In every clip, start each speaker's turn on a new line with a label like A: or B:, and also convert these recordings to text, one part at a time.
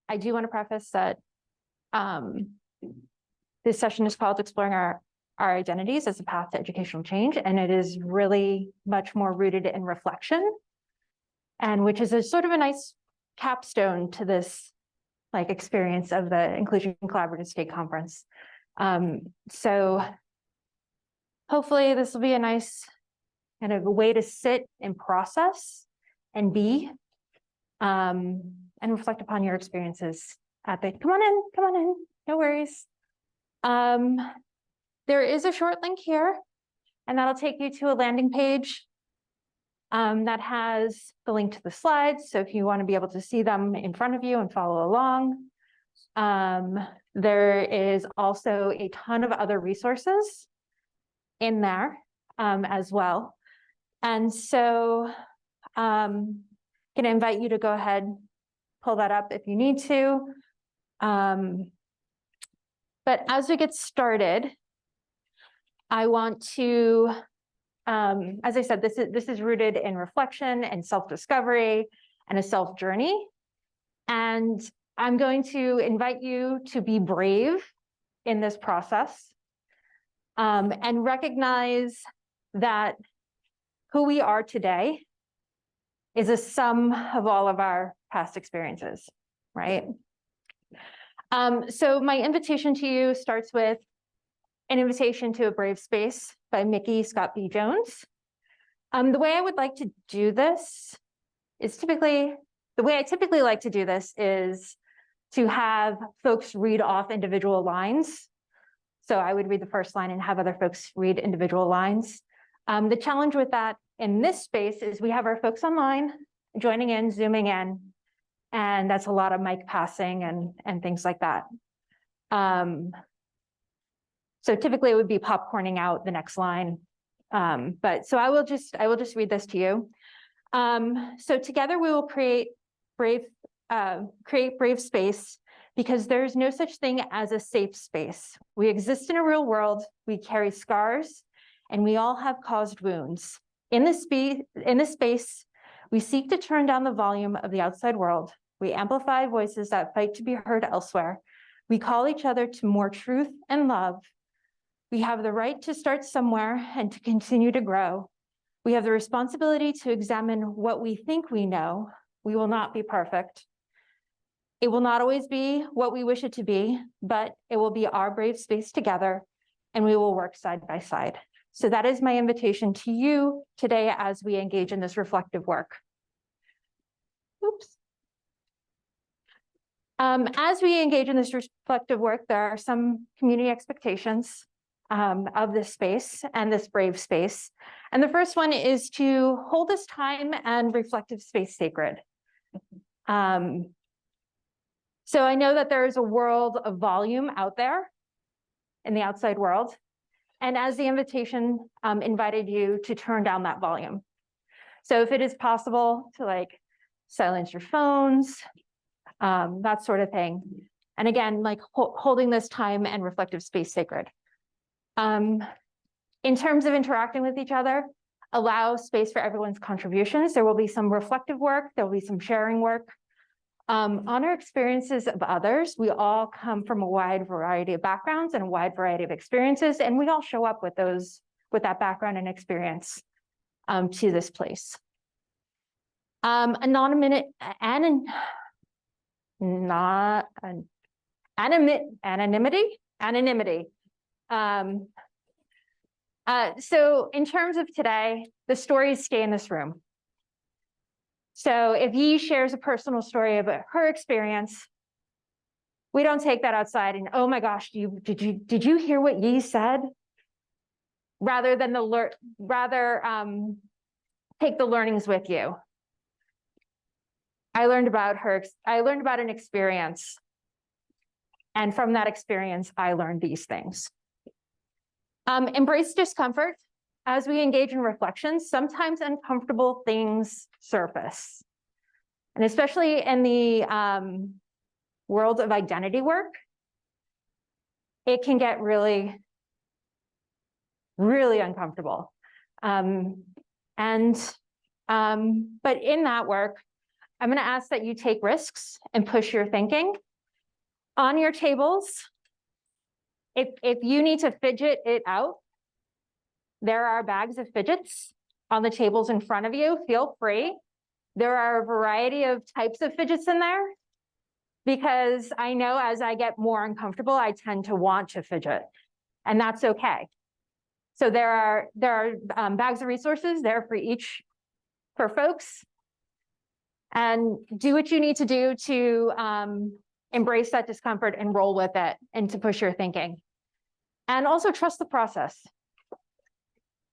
A: I do want to preface that this session is called Exploring Our Identities as a Path to Educational Change, and it is really much more rooted in reflection, and which is a sort of a nice capstone to this like experience of the Inclusion Collaborative State Conference. So hopefully this will be a nice kind of a way to sit and process and be and reflect upon your experiences at the, come on in, no worries. There is a short link here, and that'll take you to a landing page that has the link to the slides. So if you want to be able to see them in front of you and follow along. There is also a ton of other resources in there as well. And so I'm going to invite you to go ahead, pull that up if you need to. But as we get started, I want to, as I said, this is rooted in reflection and self-discovery and a self-journey. And I'm going to invite you to be brave in this process and recognize that who we are today is a sum of all of our past experiences, right? So my invitation to you starts with an invitation to a brave space by Mickey Scott B. Jones. The way I would like to do this is the way I typically like to do this is to have folks read off individual lines. So I would read the first line and have other folks read individual lines. The challenge with that in this space is we have our folks online joining in, zooming in, and that's a lot of mic passing and things like that. So typically it would be popcorning out the next line. But so I will just read this to you. So together we will create brave space, because there's no such thing as a safe space. We exist in a real world, we carry scars, and we all have caused wounds. In this space, we seek to turn down the volume of the outside world. We amplify voices that fight to be heard elsewhere. We call each other to more truth and love. We have the right to start somewhere and to continue to grow. We have the responsibility to examine what we think we know. We will not be perfect. It will not always be what we wish it to be, but it will be our brave space together, and we will work side by side. So that is my invitation to you today as we engage in this reflective work. Oops. As we engage in this reflective work, there are some community expectations of this space and this brave space. And the first one is to hold this time and reflective space sacred. So I know that there is a world of volume out there in the outside world. And as the invitation invited you to turn down that volume. So if it is possible to like silence your phones, that sort of thing. And again, like holding this time and reflective space sacred. In terms of interacting with each other, allow space for everyone's contributions. There will be some reflective work, there will be some sharing work. Honor experiences of others. We all come from a wide variety of backgrounds and a wide variety of experiences, and we all show up with that background and experience to this place. Anonymity. So in terms of today, the stories stay in this room. So if Yi shares a personal story about her experience, we don't take that outside and, oh my gosh, did you hear what Yi said? Rather than take the learnings with you. I learned about an experience, and from that experience, I learned these things. Embrace discomfort. As we engage in reflections, sometimes uncomfortable things surface. And especially in the world of identity work, it can get really, really uncomfortable. But in that work, I'm going to ask that you take risks and push your thinking. On your tables, if you need to fidget it out, there are bags of fidgets on the tables in front of you. Feel free. There are a variety of types of fidgets in there, because I know as I get more uncomfortable, I tend to want to fidget, and that's okay. So there are bags of resources there for folks, and do what you need to do to embrace that discomfort and roll with it and to push your thinking. And also trust the process,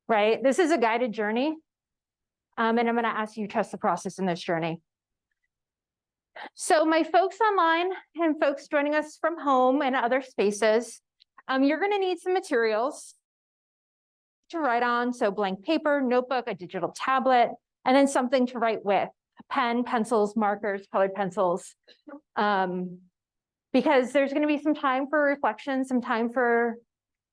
A: right? This is a guided journey, and I'm going to ask you to trust the process in this journey. So my folks online and folks joining us from home and other spaces, you're going to need some materials to write on. So blank paper, notebook, a digital tablet, and then something to write with: a pen, pencils, markers, colored pencils. Because there's going to be some time for reflection, some time for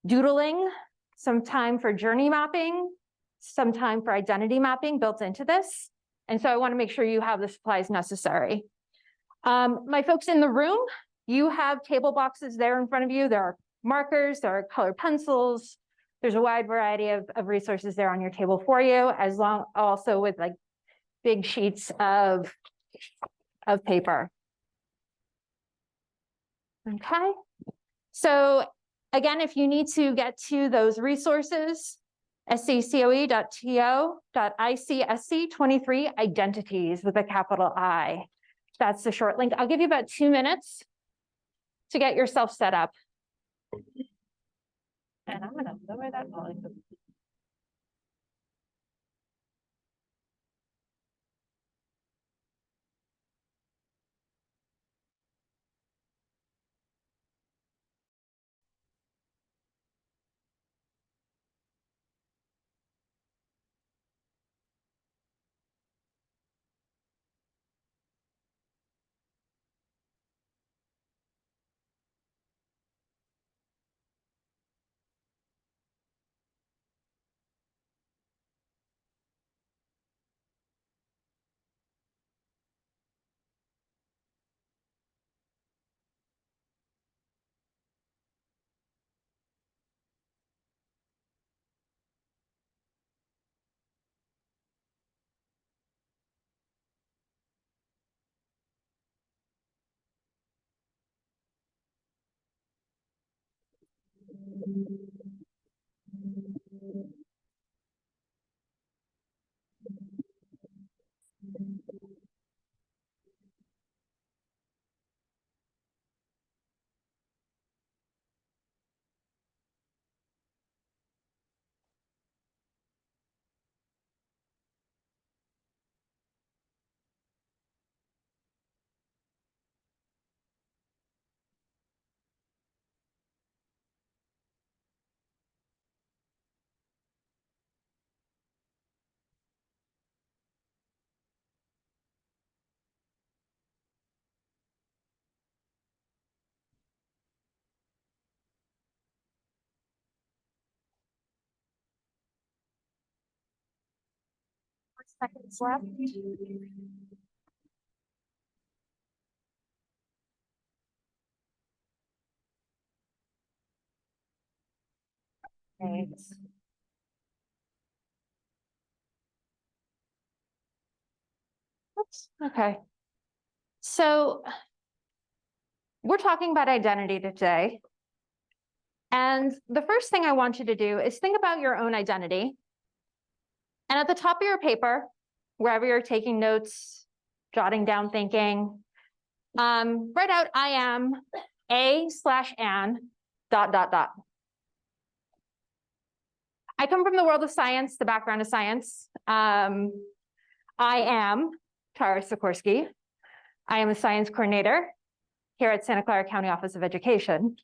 A: doodling, some time for journey mapping, some time for identity mapping built into this. And so I want to make sure you have the supplies necessary. My folks in the room, you have table boxes there in front of you. There are markers, there are colored pencils. There's a wide variety of resources there on your table for you, as long also with like big sheets of paper. Okay. So again, if you need to get to those resources, scacoe.to.icsc23 identities with a capital I. That's the short link. I'll give you about 2 minutes to get yourself set up. And I'm going to lower that volume. Seconds left. Thanks. Oops. Okay. So we're talking about identity today. And the first thing I want you to do is think about your own identity. And at the top of your paper, wherever you're taking notes, jotting down thinking, write out I am A/An ... I come from the world of science, the background of science. I am Tara Sikorski. I am a science coordinator here at Santa Clara County Office of Education.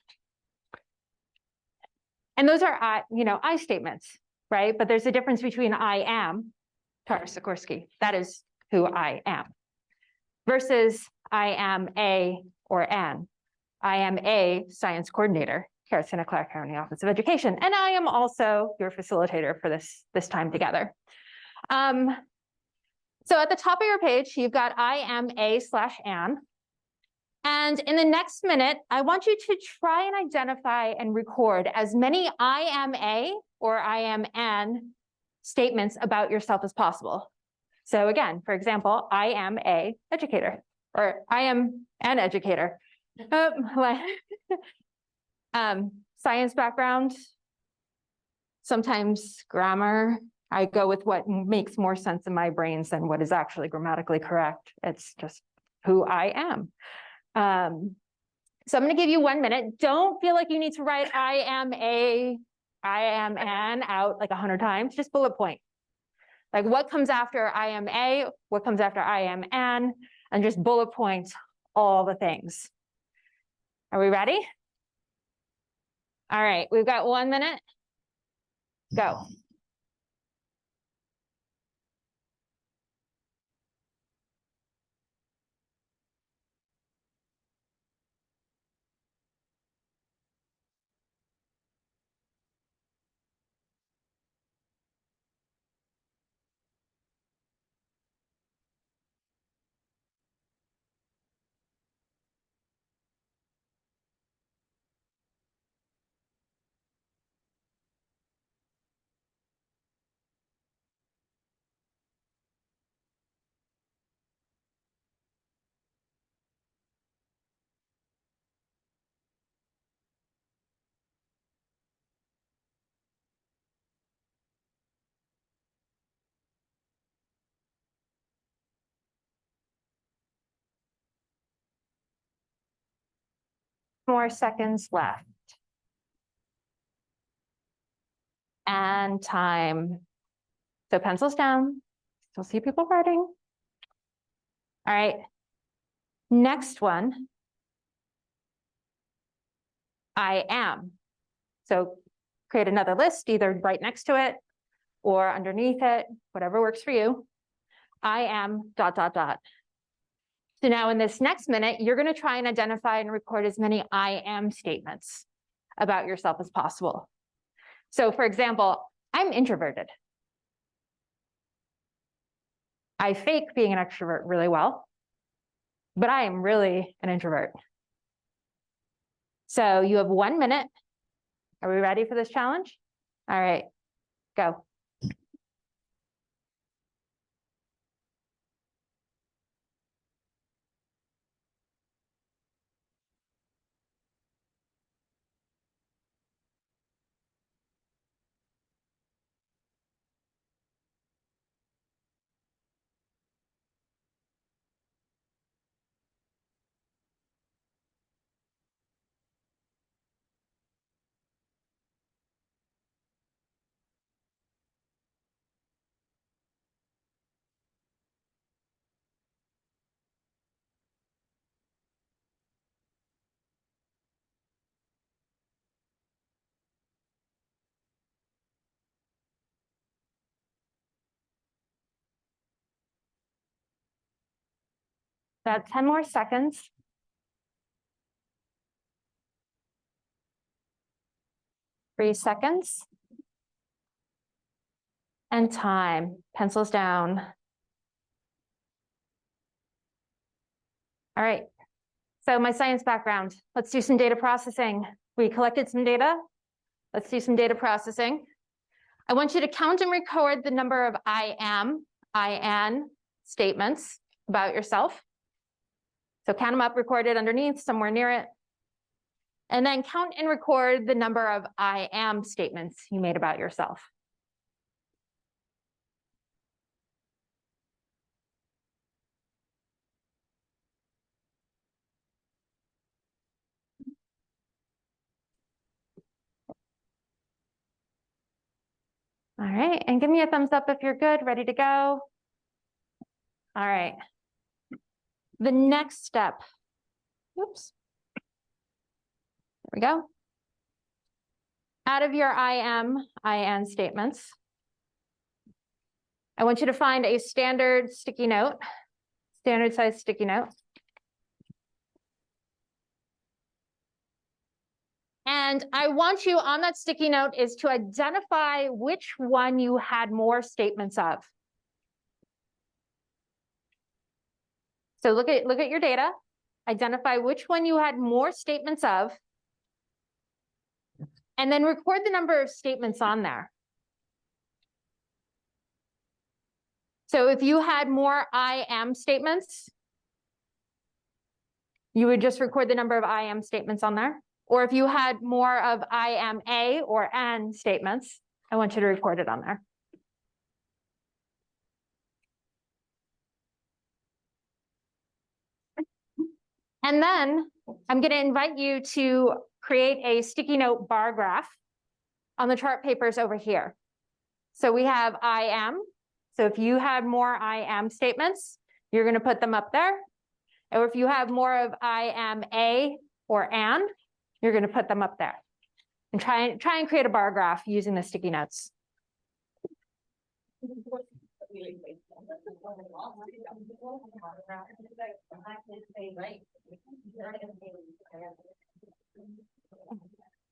A: And those are I statements, right? But there's a difference between I am Tara Sikorski, that is who I am, versus I am a or an. I am a science coordinator here at Santa Clara County Office of Education, and I am also your facilitator for this time together. So at the top of your page, you've got I am a/an. And in the next minute, I want you to try and identify and record as many I am a or I am an statements about yourself as possible. So again, for example, I am a educator, or I am an educator. Science background, sometimes grammar. I go with what makes more sense in my brains than what is actually grammatically correct. It's just who I am. So I'm going to give you 1 minute. Don't feel like you need to write I am an out like 100 times. Just bullet point. Like what comes after I am a, what comes after I am an, and just bullet point all the things. Are we ready? All right, we've got 1 minute. Go. More seconds left. And time. So pencils down. Still see people writing. All right. Next one. I am. So create another list, either right next to it or underneath it, whatever works for you. I am ... So now in this next minute, you're going to try and identify and record as many I am statements about yourself as possible. So for example, I'm introverted. I fake being an extrovert really well, but I am really an introvert. So you have 1 minute. Are we ready for this challenge? All right, go. About 10 more seconds. Three seconds. And time. Pencils down. All right. So my science background. Let's do some data processing. We collected some data. Let's do some data processing. I want you to count and record the number of I am, I an statements about yourself. So count them up, record it underneath, somewhere near it. And then count and record the number of I am statements you made about yourself. All right, and give me a thumbs up if you're good, ready to go. All right. The next step, oops. There we go. Out of your I am, I an statements, I want you to find a standard sticky note, standard size sticky note. And I want you on that sticky note is to identify which one you had more statements of. So look at your data, identify which one you had more statements of, and then record the number of statements on there. So if you had more I am statements, you would just record the number of I am statements on there. Or if you had more of I am a or an statements, I want you to record it on there. And then I'm going to invite you to create a sticky note bar graph on the chart papers over here. So we have I am. So if you had more I am statements, you're going to put them up there. Or if you have more of I am a or an, you're going to put them up there. And try and create a bar graph using the sticky notes. You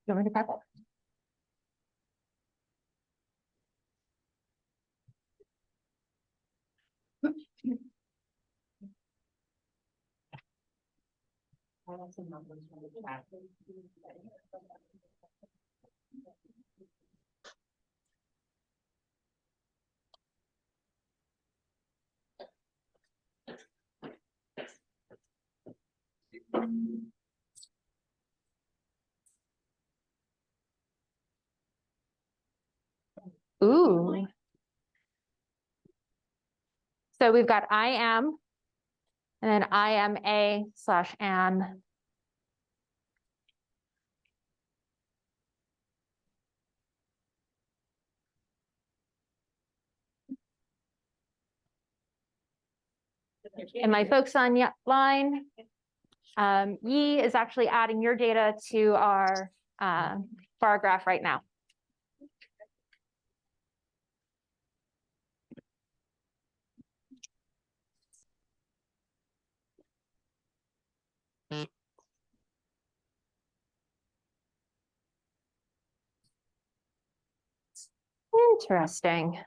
A: want me to grab it? Ooh. So we've got I am, and then I am a / an. And my folks online, Yi is actually adding your data to our bar graph right now. Interesting.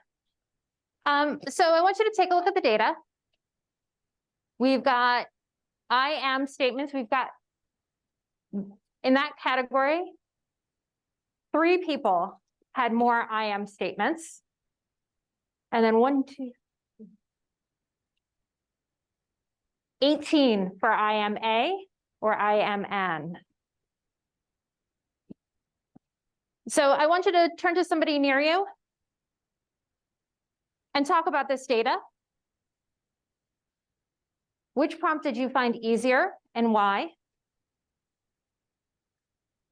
A: So I want you to take a look at the data. We've got I am statements. We've got, in that category, 3 people had more I am statements. And then 1, 2, 18 for I am a or I am an. So I want you to turn to somebody near you and talk about this data. Which prompt did you find easier and why?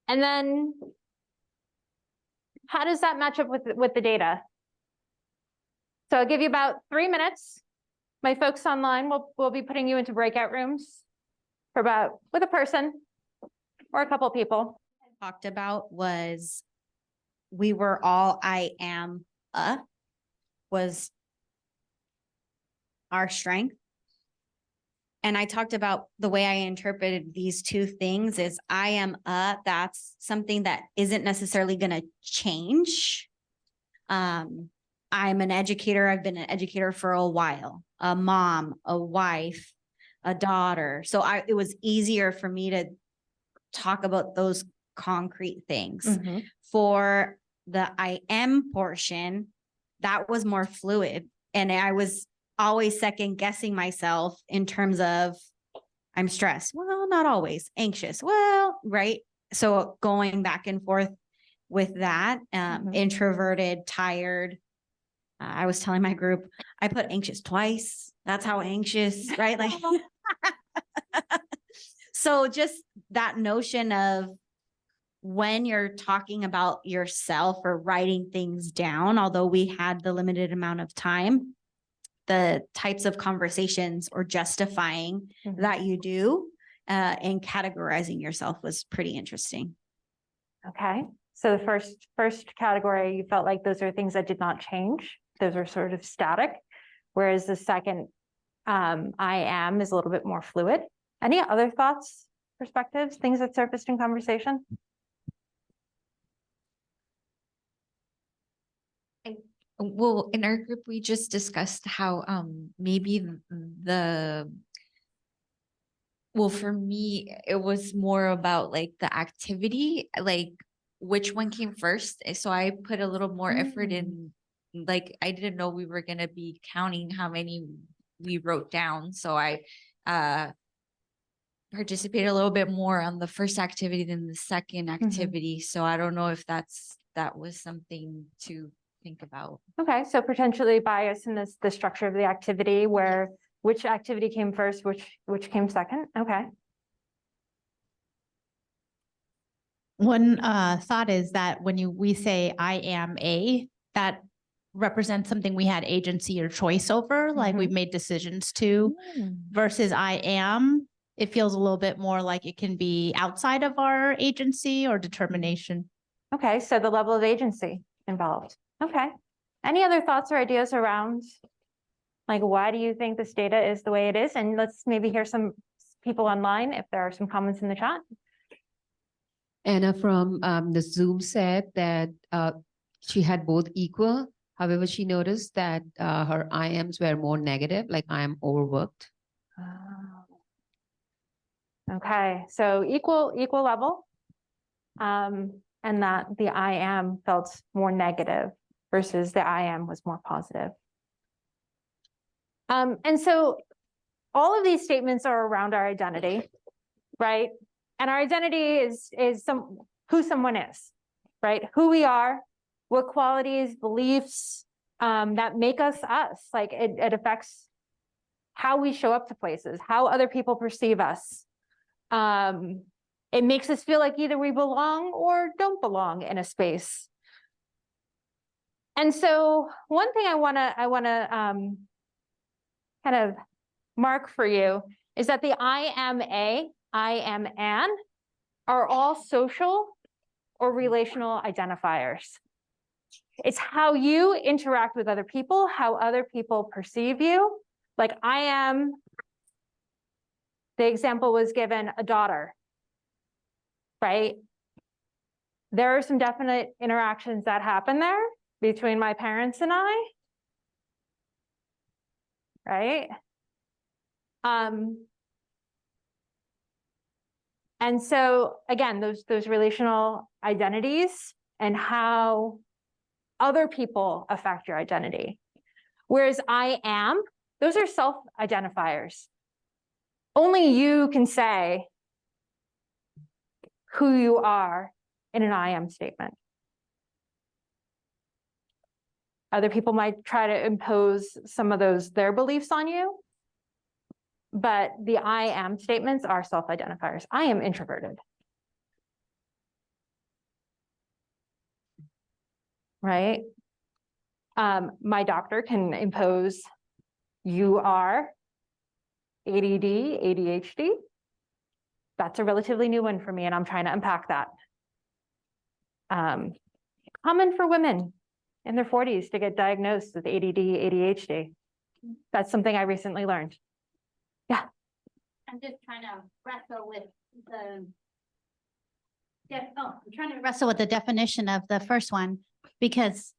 A: And then how does that match up with the data? So I'll give you about 3 minutes. My folks online will be putting you into breakout rooms for with a person or a couple people.
B: Talked about was we were all I am was our strength. And I talked about the way I interpreted these 2 things is I am that's something that isn't necessarily going to change. I'm an educator. I've been an educator for a while, a mom, a wife, a daughter. So it was easier for me to talk about those concrete things.
A: Mm-hmm.
B: For the I am portion, that was more fluid. And I was always second guessing myself in terms of I'm stressed. Well, not always. Anxious. Well, right. So going back and forth with that, introverted, tired. I was telling my group, I put anxious twice. That's how anxious, right? Like, so just that notion of when you're talking about yourself or writing things down, although we had the limited amount of time, the types of conversations or justifying that you do and categorizing yourself was pretty interesting.
A: Okay. So the first category, you felt like those are things that did not change. Those are sort of static. Whereas the second, I am is a little bit more fluid. Any other thoughts, perspectives, things that surfaced in conversation?
C: Well, in our group, we just discussed how maybe the Well, for me, it was more about like the activity, like which one came first. So I put a little more effort in, like, I didn't know we were gonna be counting how many we wrote down. So I participated a little bit more on the first activity than the second activity. So I don't know if that was something to think about.
A: Okay, so potentially bias in the structure of the activity where which activity came first, which came second. Okay.
D: One thought is that when we say I am a, that represents something we had agency or choice over, like we've made decisions to, versus I am, it feels a little bit more like it can be outside of our agency or determination.
A: Okay, so the level of agency involved. Okay. Any other thoughts or ideas around, like, why do you think this data is the way it is? And let's maybe hear some people online if there are some comments in the chat.
E: Anna from the Zoom said that she had both equal. However, she noticed that her IMs were more negative, like I am overworked.
A: Okay, so equal level. And that the I am felt more negative versus the I am was more positive. And so all of these statements are around our identity, right? And our identity is who someone is, right? Who we are, what qualities, beliefs that make us us. Like it affects how we show up to places, how other people perceive us. It makes us feel like either we belong or don't belong in a space. And so one thing I wanna kind of mark for you is that the I am a, I am an are all social or relational identifiers. It's how you interact with other people, how other people perceive you. Like I am, the example was given, a daughter, right? There are some definite interactions that happen there between my parents and I, right? And so again, those relational identities and how other people affect your identity. Whereas I am, those are self-identifiers. Only you can say who you are in an I am statement. Other people might try to impose some of their beliefs on you, but the I am statements are self-identifiers. I am introverted. Right? My doctor can impose, you are ADD, ADHD. That's a relatively new one for me, and I'm trying to unpack that. Common for women in their 40s to get diagnosed with ADD, ADHD. That's something I recently learned. Yeah.
D: I'm just trying to wrestle with the definition of the first one, because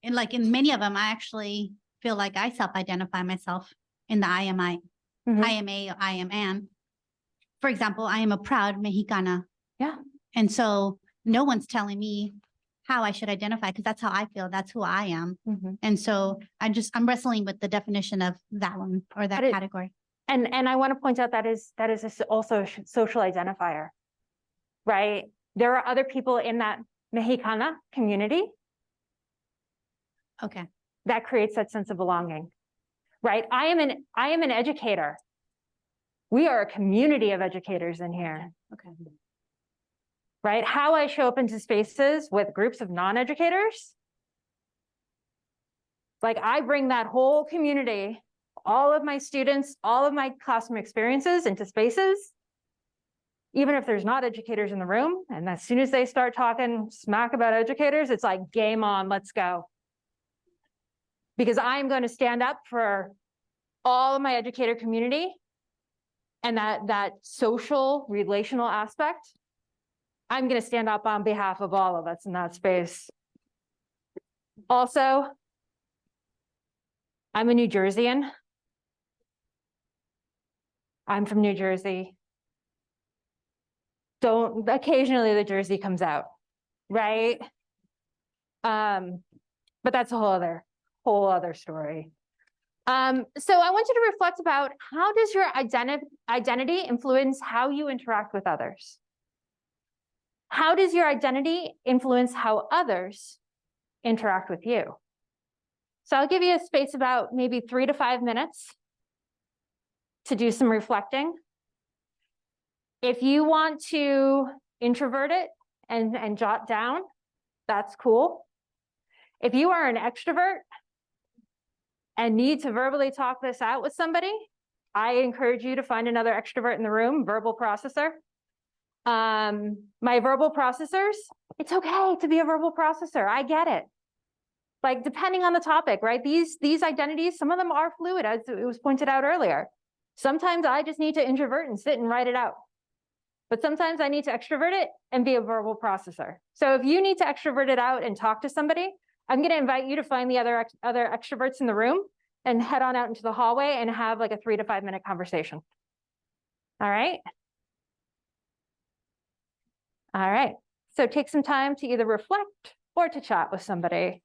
D: in many of them, I actually feel like I self-identify myself in the I am I. I am a, I am an. For example, I am a proud Mexicana.
A: Yeah.
D: And so no one's telling me how I should identify, because that's how I feel. That's who I am. And so I'm wrestling with the definition of that one or that category.
A: And I want to point out that is also a social identifier, right? There are other people in that Mexicana community.
D: Okay.
A: That creates that sense of belonging, right? I am an educator. We are a community of educators in here.
D: Okay.
A: Right? How I show up into spaces with groups of non-educators. Like I bring that whole community, all of my students, all of my classroom experiences into spaces, even if there's not educators in the room. And as soon as they start talking smack about educators, it's like game on, let's go. Because I'm going to stand up for all of my educator community and that social relational aspect. I'm going to stand up on behalf of all of us in that space. Also, I'm a New Jerseyan. I'm from New Jersey. don't, occasionally the jersey comes out, right? But that's a whole other story. So I want you to reflect about, how does your identity influence how you interact with others? How does your identity influence how others interact with you? So I'll give you a space about maybe 3 to 5 minutes to do some reflecting. If you want to introvert it and jot down, that's cool. If you are an extrovert and need to verbally talk this out with somebody, I encourage you to find another extrovert in the room, verbal processor. My verbal processors, it's okay to be a verbal processor. I get it. Like, depending on the topic, right? These identities, some of them are fluid, as it was pointed out earlier. Sometimes I just need to introvert and sit and write it out. But sometimes I need to extrovert it and be a verbal processor. So if you need to extrovert it out and talk to somebody, I'm going to invite you to find the other extroverts in the room and head on out into the hallway and have like a 3 to 5 minute conversation. All right. All right. So take some time to either reflect or to chat with somebody.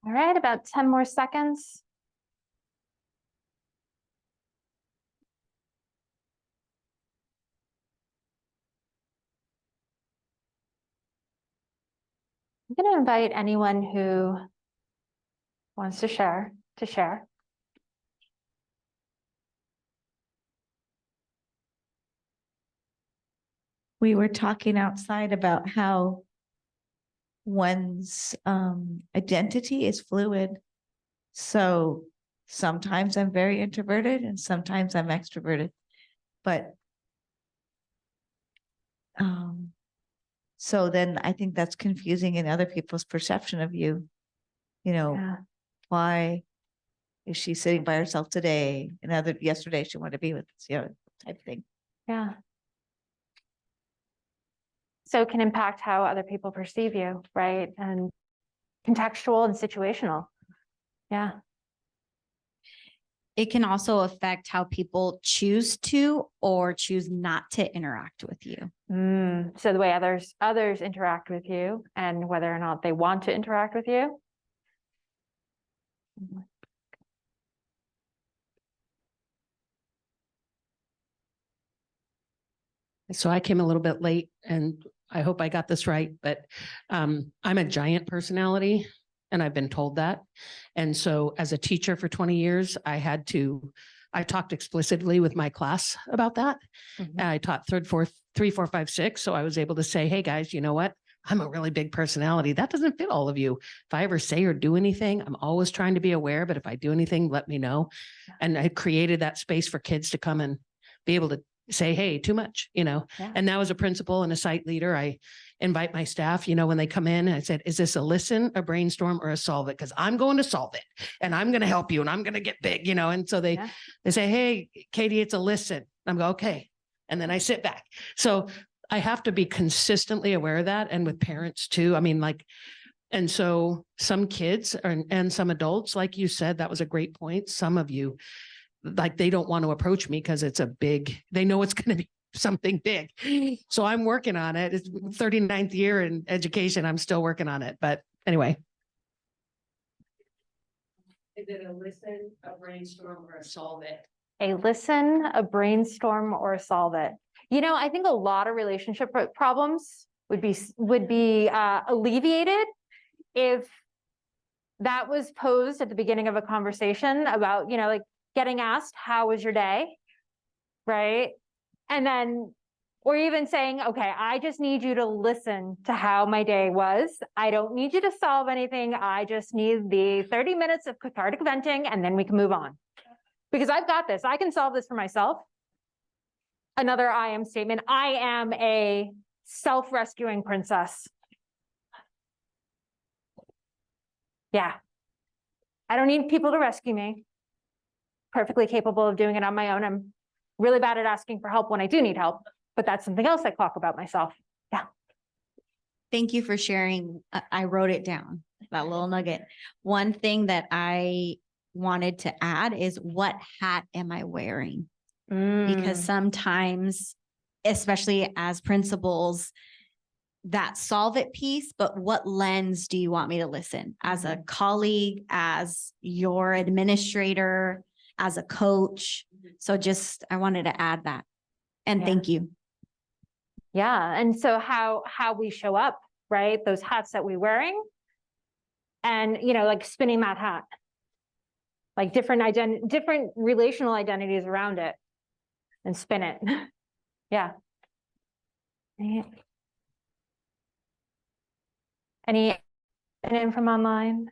A: All right, about 10 more seconds. I'm going to invite anyone who wants to share to share.
F: We were talking outside about how one's identity is fluid. So sometimes I'm very introverted and sometimes I'm extroverted. But so then I think that's confusing in other people's perception of you. You know,
A: Yeah.
F: why is she sitting by herself today? And yesterday she wanted to be with us, type of thing.
A: Yeah. So it can impact how other people perceive you, right? And contextual and situational. Yeah.
B: It can also affect how people choose to or choose not to interact with you.
A: So the way others interact with you and whether or not they want to interact with you.
G: So I came a little bit late and I hope I got this right, but I'm a giant personality and I've been told that. And so as a teacher for 20 years, I talked explicitly with my class about that. And I taught 3, 4, 5, 6. So I was able to say, hey guys, you know what? I'm a really big personality. That doesn't fit all of you. If I ever say or do anything, I'm always trying to be aware, but if I do anything, let me know. And I created that space for kids to come and be able to say, hey, too much,
A: Yeah.
G: And now as a principal and a site leader, I invite my staff, when they come in, I said, is this a listen, a brainstorm, or a solve it? Because I'm going to solve it and I'm going to help you and I'm going to get big, and so they say, hey, Katie, it's a listen. I'm going, okay. And then I sit back. So I have to be consistently aware of that. And with parents too. And so some kids and some adults, like you said, that was a great point. Some of you, they don't want to approach me because they know it's going to be something big. So I'm working on it. It's 39th year in education. I'm still working on it. But anyway. Is it a listen, a brainstorm, or a solve it?
A: A listen, a brainstorm, or a solve it. I think a lot of relationship problems would be alleviated if that was posed at the beginning of a conversation about, getting asked, how was your day? Right. And then, or even saying, okay, I just need you to listen to how my day was. I don't need you to solve anything. I just need the 30 minutes of cathartic venting and then we can move on. Because I've got this. I can solve this for myself. Another I am statement. I am a self-rescuing princess. Yeah. I don't need people to rescue me. Perfectly capable of doing it on my own. I'm really bad at asking for help when I do need help, but that's something else I talk about myself. Yeah.
B: Thank you for sharing. I wrote it down, that little nugget. One thing that I wanted to add is, what hat am I wearing? Because sometimes, especially as principals, that solve it piece, but what lens do you want me to listen? As a colleague, as your administrator, as a coach? So I wanted to add that. And thank you.
A: Yeah. And so how we show up, right? Those hats that we're wearing and, spinning that hat, like different relational identities around it and spin it. Yeah. Any from online?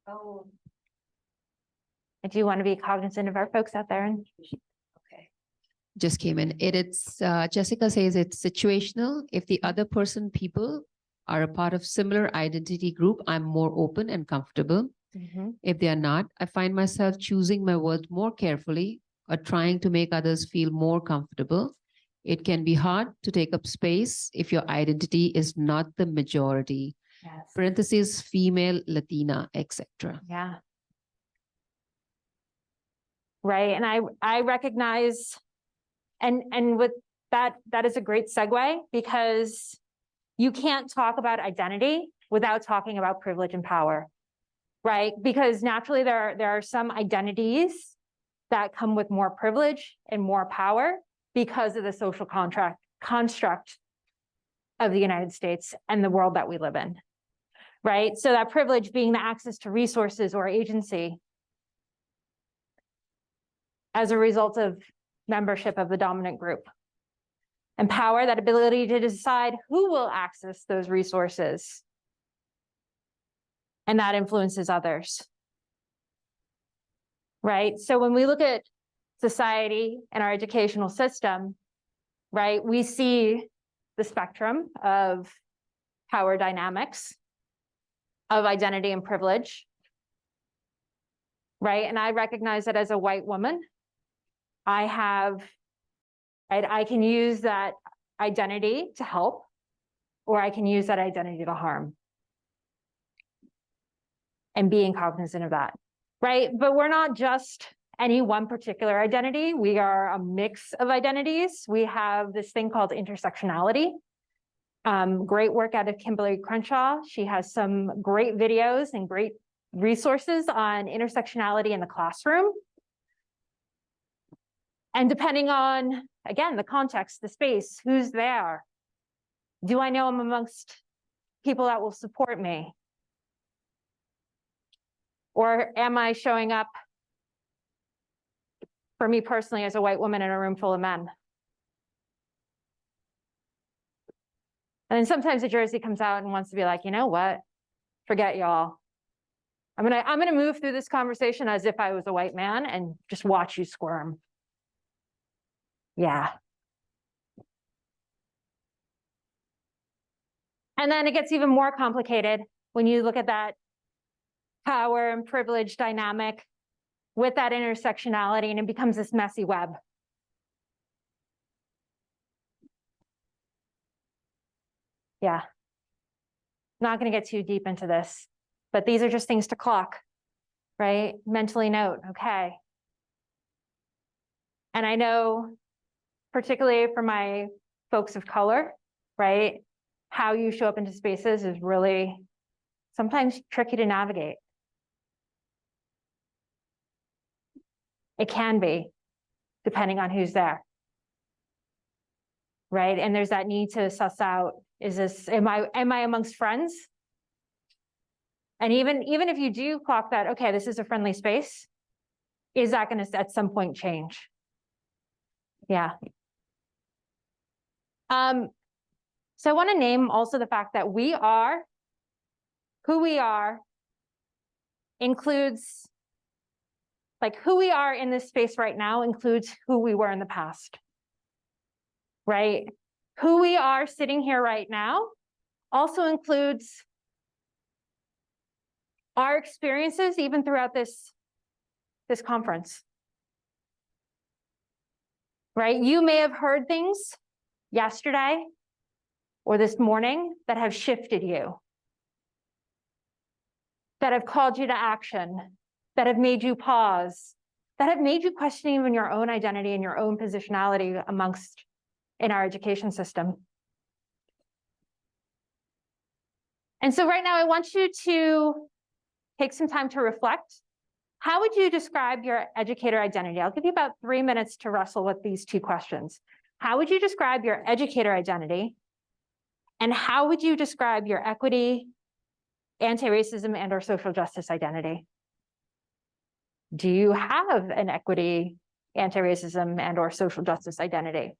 A: Oh. I do want to be cognizant of our folks out there.
E: Okay. Just came in. Jessica says it's situational. If the other people are a part of similar identity group, I'm more open and comfortable. If they are not, I find myself choosing my words more carefully or trying to make others feel more comfortable. It can be hard to take up space if your identity is not the majority.
A: Yes.
E: Parentheses, female, Latina, etc.
A: Yeah. Right. And I recognize, and with that is a great segue, because you can't talk about identity without talking about privilege and power. right? Because naturally there are some identities that come with more privilege and more power because of the social construct of the United States and the world that we live in, right? So that privilege being the access to resources or agency as a result of membership of the dominant group. And power, that ability to decide who will access those resources. And that influences others. Right? So when we look at society and our educational system, right, we see the spectrum of power dynamics, of identity and privilege, right? And I recognize that as a white woman, I can use that identity to help, or I can use that identity to harm. And being cognizant of that, right? But we're not just any one particular identity. We are a mix of identities. We have this thing called intersectionality. Great work out of Kimberly Crenshaw. She has some great videos and great resources on intersectionality in the classroom. And depending on, again, the context, the space, who's there? Do I know I'm amongst people that will support me? Or am I showing up for me personally as a white woman in a room full of men? And then sometimes the Jersey comes out and wants to be like, you know what? Forget y'all. I'm gonna move through this conversation as if I was a white man and just watch you squirm. Yeah. And then it gets even more complicated when you look at that power and privilege dynamic with that intersectionality, and it becomes this messy web. Yeah. Not going to get too deep into this, but these are just things to clock, right? Mentally note, okay. And I know, particularly for my folks of color, right? How you show up into spaces is really sometimes tricky to navigate. It can be, depending on who's there. Right? And there's that need to suss out, am I amongst friends? And even if you do clock that, okay, this is a friendly space, is that going to at some point change? Yeah. So I want to name also the fact that who we are includes, like who we are in this space right now includes who we were in the past, right? Who we are sitting here right now also includes our experiences even throughout this conference, right? You may have heard things yesterday or this morning that have shifted you, that have called you to action, that have made you pause, that have made you question even your own identity and your own positionality in our education system. And so right now I want you to take some time to reflect. How would you describe your educator identity? I'll give you about 3 minutes to wrestle with these two questions. How would you describe your educator identity? And how would you describe your equity, anti-racism, and or social justice identity? Do you have an equity, anti-racism, and or social justice identity?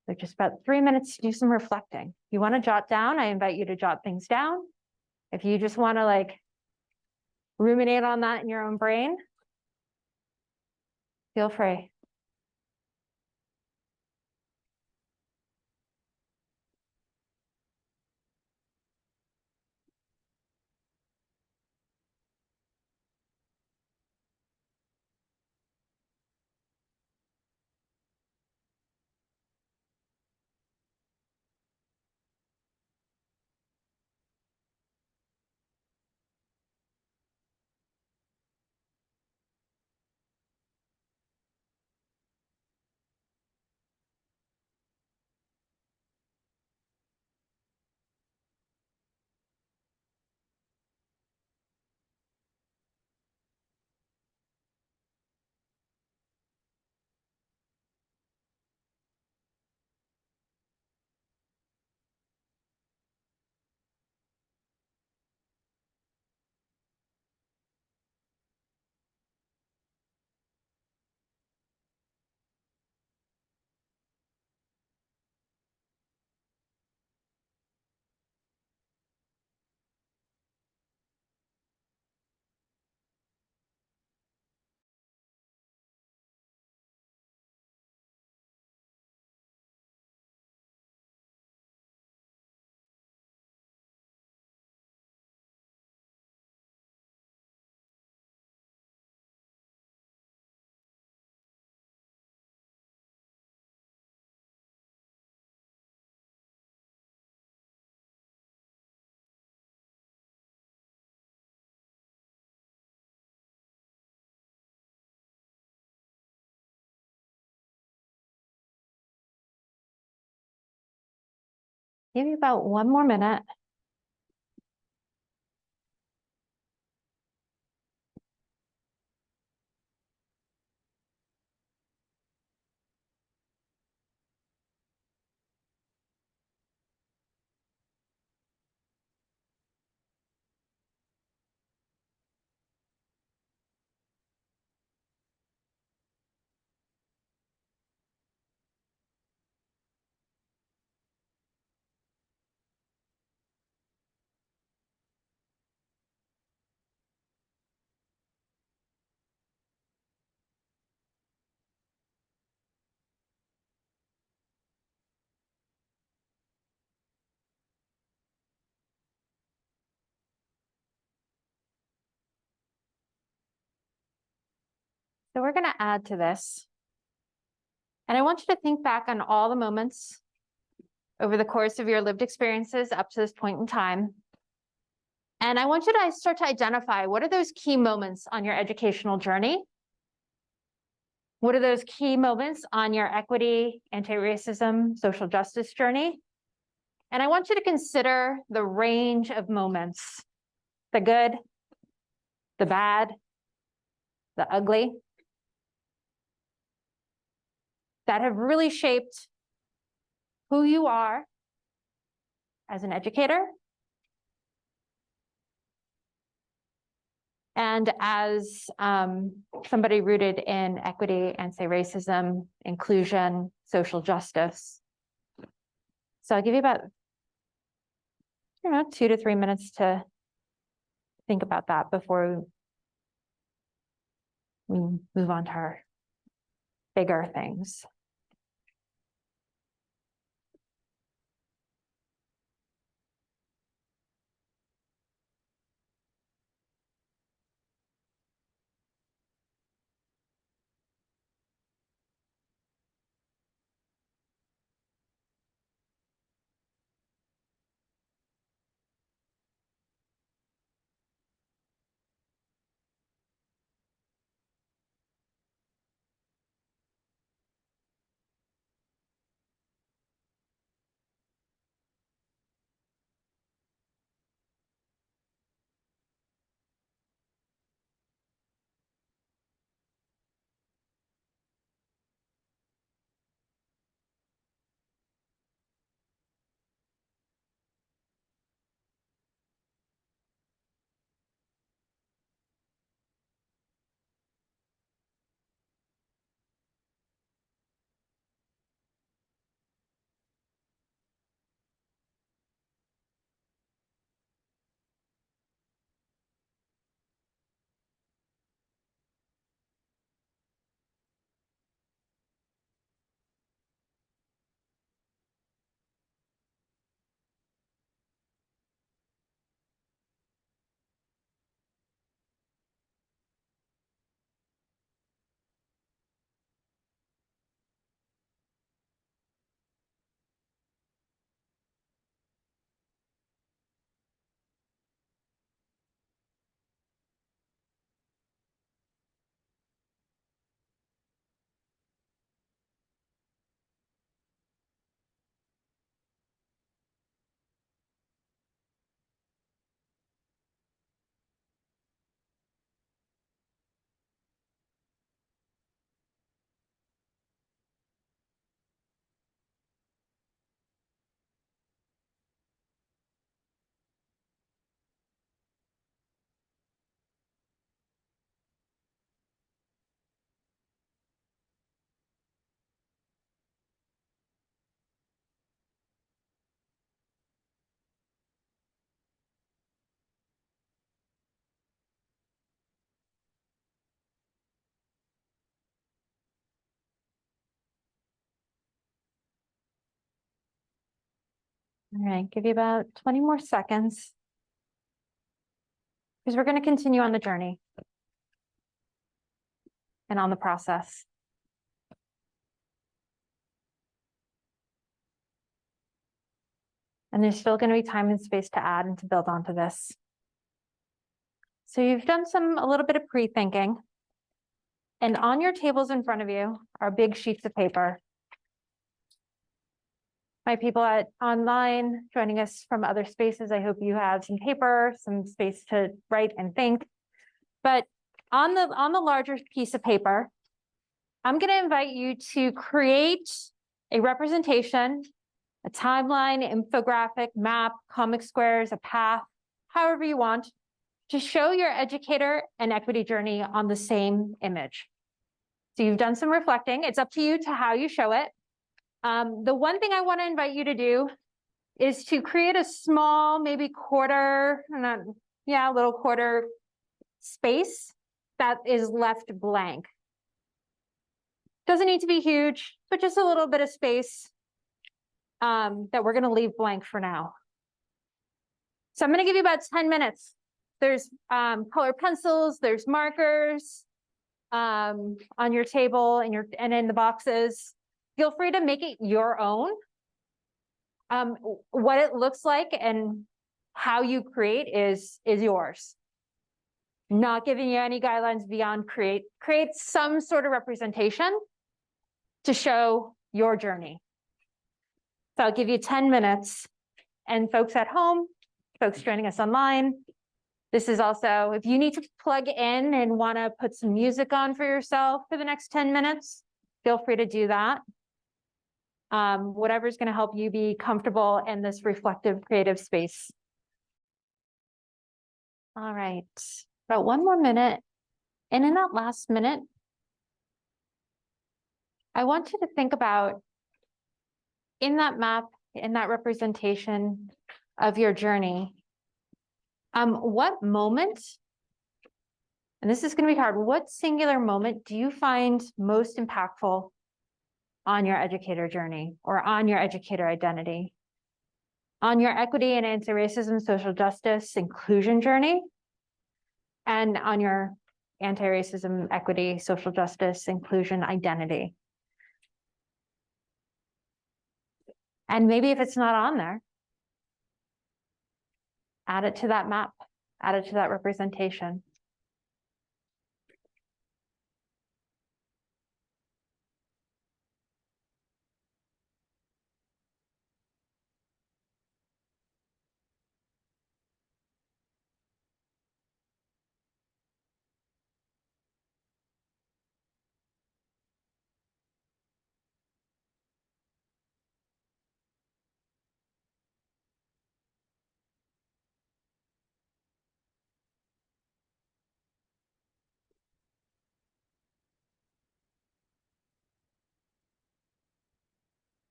A: So just about 3 minutes to do some reflecting. If you want to jot down, I invite you to jot things down. If you just want to like ruminate on that in your own brain, feel free. Give you about 1 more minute. So we're going to add to this. And I want you to think back on all the moments over the course of your lived experiences up to this point in time. And I want you to start to identify what are those key moments on your educational journey? What are those key moments on your equity, anti-racism, social justice journey? And I want you to consider the range of moments, the good, the bad, the ugly, that have really shaped who you are as an educator and as somebody rooted in equity, anti-racism, inclusion, social justice. So I'll give you about, 2 to 3 minutes to think about that before we move on to our bigger things. All right, give you about 20 more seconds because we're going to continue on the journey and on the process. And there's still going to be time and space to add and to build onto this. So you've done a little bit of pre-thinking. And on your tables in front of you are big sheets of paper. My people at online joining us from other spaces, I hope you have some paper, some space to write and think. But on the larger piece of paper, I'm going to invite you to create a representation, a timeline, infographic, map, comic squares, a path, however you want, to show your educator and equity journey on the same image. So you've done some reflecting. It's up to you to how you show it. The one thing I want to invite you to do is to create a small, maybe quarter, a little quarter space that is left blank. Doesn't need to be huge, but just a little bit of space that we're going to leave blank for now. So I'm going to give you about 10 minutes. There's colored pencils, there's markers on your table and in the boxes. Feel free to make it your own. What it looks like and how you create is yours. Not giving you any guidelines beyond create some sort of representation to show your journey. So I'll give you 10 minutes, and folks at home, folks joining us online, this is also, if you need to plug in and want to put some music on for yourself for the next 10 minutes, feel free to do that. Whatever's going to help you be comfortable in this reflective, creative space. All right, about 1 more minute. And in that last minute, I want you to think about in that map, in that representation of your journey, what moment, and this is going to be hard, what singular moment do you find most impactful on your educator journey or on your educator identity? On your equity and anti-racism, social justice, inclusion journey, and on your anti-racism, equity, social justice, inclusion identity. And maybe if it's not on there, add it to that map, add it to that representation.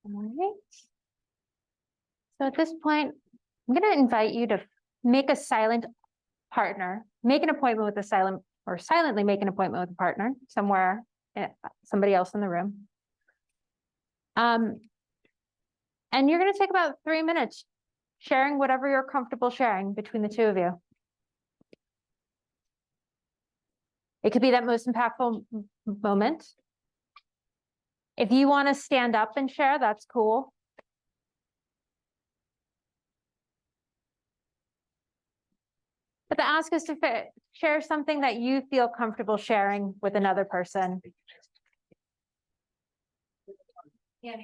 A: All right. So at this point, I'm going to invite you to make a silent partner, make an appointment with a silent or silently make an appointment with a partner somewhere, somebody else in the room. And you're going to take about 3 minutes sharing whatever you're comfortable sharing between the two of you. It could be that most impactful moment. If you want to stand up and share, that's cool. But the ask is to share something that you feel comfortable sharing with another person. Yeah,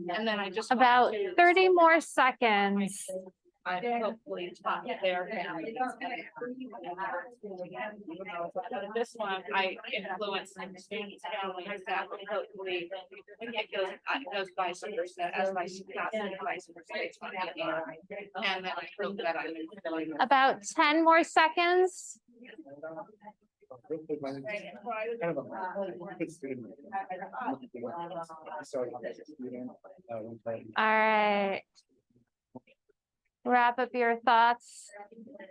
H: And then I just.
A: About 30 more seconds.
H: I hopefully talk to their family. This one, I influence and Stanley's family, exactly, hopefully, it goes vice versa, as vice versa. It's fine. And then I hope that I'm.
A: About 10 more seconds. All right. Wrap up your thoughts,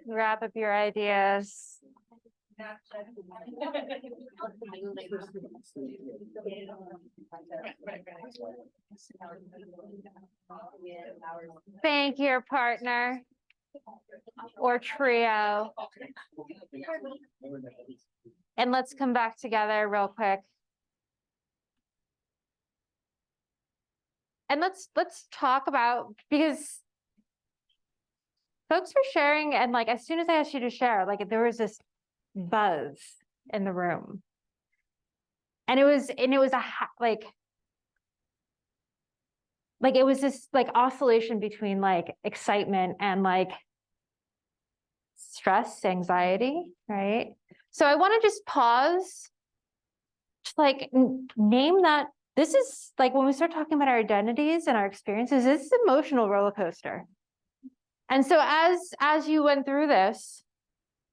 A: wrap up your ideas. Thank your partner or trio. And let's come back together real quick. And let's talk about, because folks were sharing, and like as soon as I asked you to share, like there was this buzz in the room. And it was like it was this like oscillation between like excitement and like stress, anxiety, right? So I want to just pause, just like name that. This is like when we start talking about our identities and our experiences, this is an emotional roller coaster. And so as you went through this,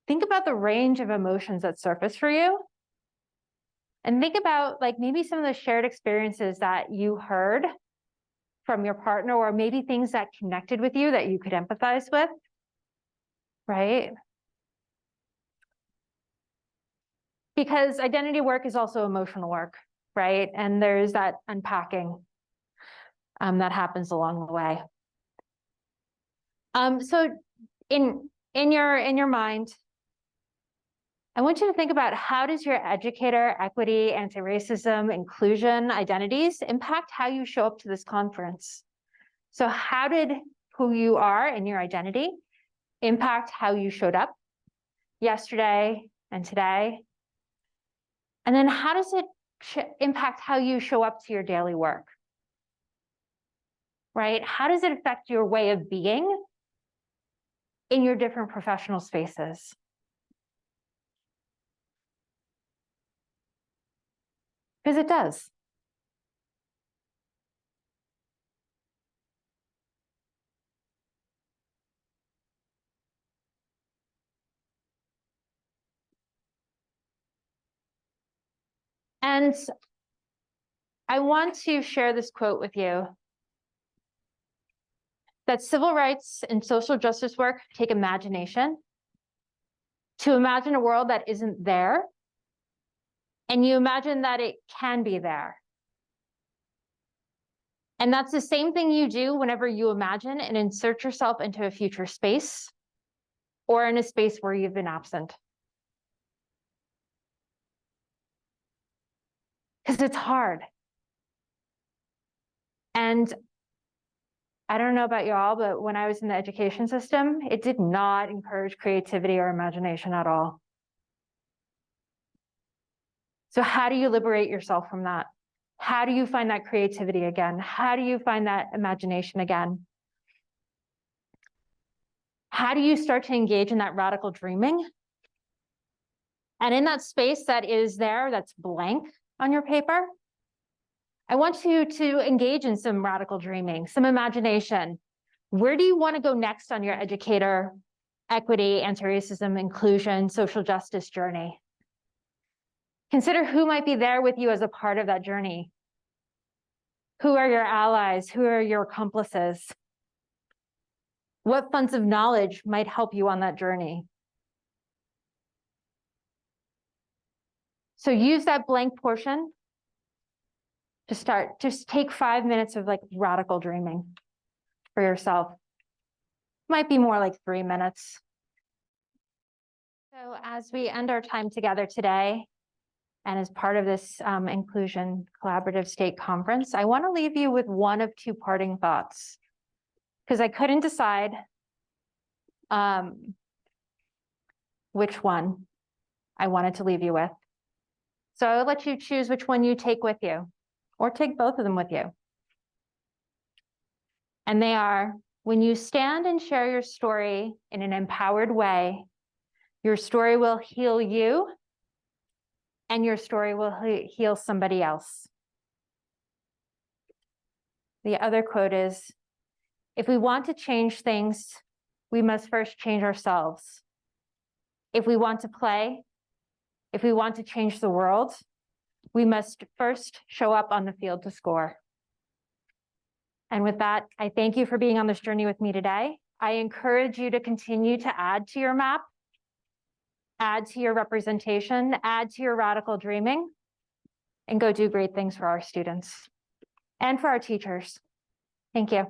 A: think about the range of emotions that surface for you. And think about like maybe some of the shared experiences that you heard from your partner, or maybe things that connected with you that you could empathize with, right? Because identity work is also emotional work, right? And there's that unpacking that happens along the way. So in your mind, I want you to think about, how does your educator, equity, anti-racism, inclusion identities impact how you show up to this conference? So how did who you are and your identity impact how you showed up yesterday and today? And then how does it impact how you show up to your daily work? Right? How does it affect your way of being in your different professional spaces? Because it does. And I want to share this quote with you, that civil rights and social justice work take imagination. To imagine a world that isn't there, and you imagine that it can be there. And that's the same thing you do whenever you imagine and insert yourself into a future space or in a space where you've been absent. Because it's hard. And I don't know about y'all, but when I was in the education system, it did not encourage creativity or imagination at all. So how do you liberate yourself from that? How do you find that creativity again? How do you find that imagination again? How do you start to engage in that radical dreaming? And in that space that is there, that's blank on your paper, I want you to engage in some radical dreaming, some imagination. Where do you want to go next on your educator, equity, anti-racism, inclusion, social justice journey? Consider who might be there with you as a part of that journey. Who are your allies? Who are your accomplices? What funds of knowledge might help you on that journey? So use that blank portion to start. Just take 5 minutes of like radical dreaming for yourself. Might be more like 3 minutes. So as we end our time together today, and as part of this Inclusion Collaborative State Conference, I want to leave you with one of two parting thoughts, because I couldn't decide which one I wanted to leave you with. So I'll let you choose which one you take with you, or take both of them with you. And they are, when you stand and share your story in an empowered way, your story will heal you, and your story will heal somebody else. The other quote is, if we want to change things, we must first change ourselves. If we want to play, if we want to change the world, we must first show up on the field to score. And with that, I thank you for being on this journey with me today. I encourage you to continue to add to your map, add to your representation, add to your radical dreaming, and go do great things for our students and for our teachers. Thank you.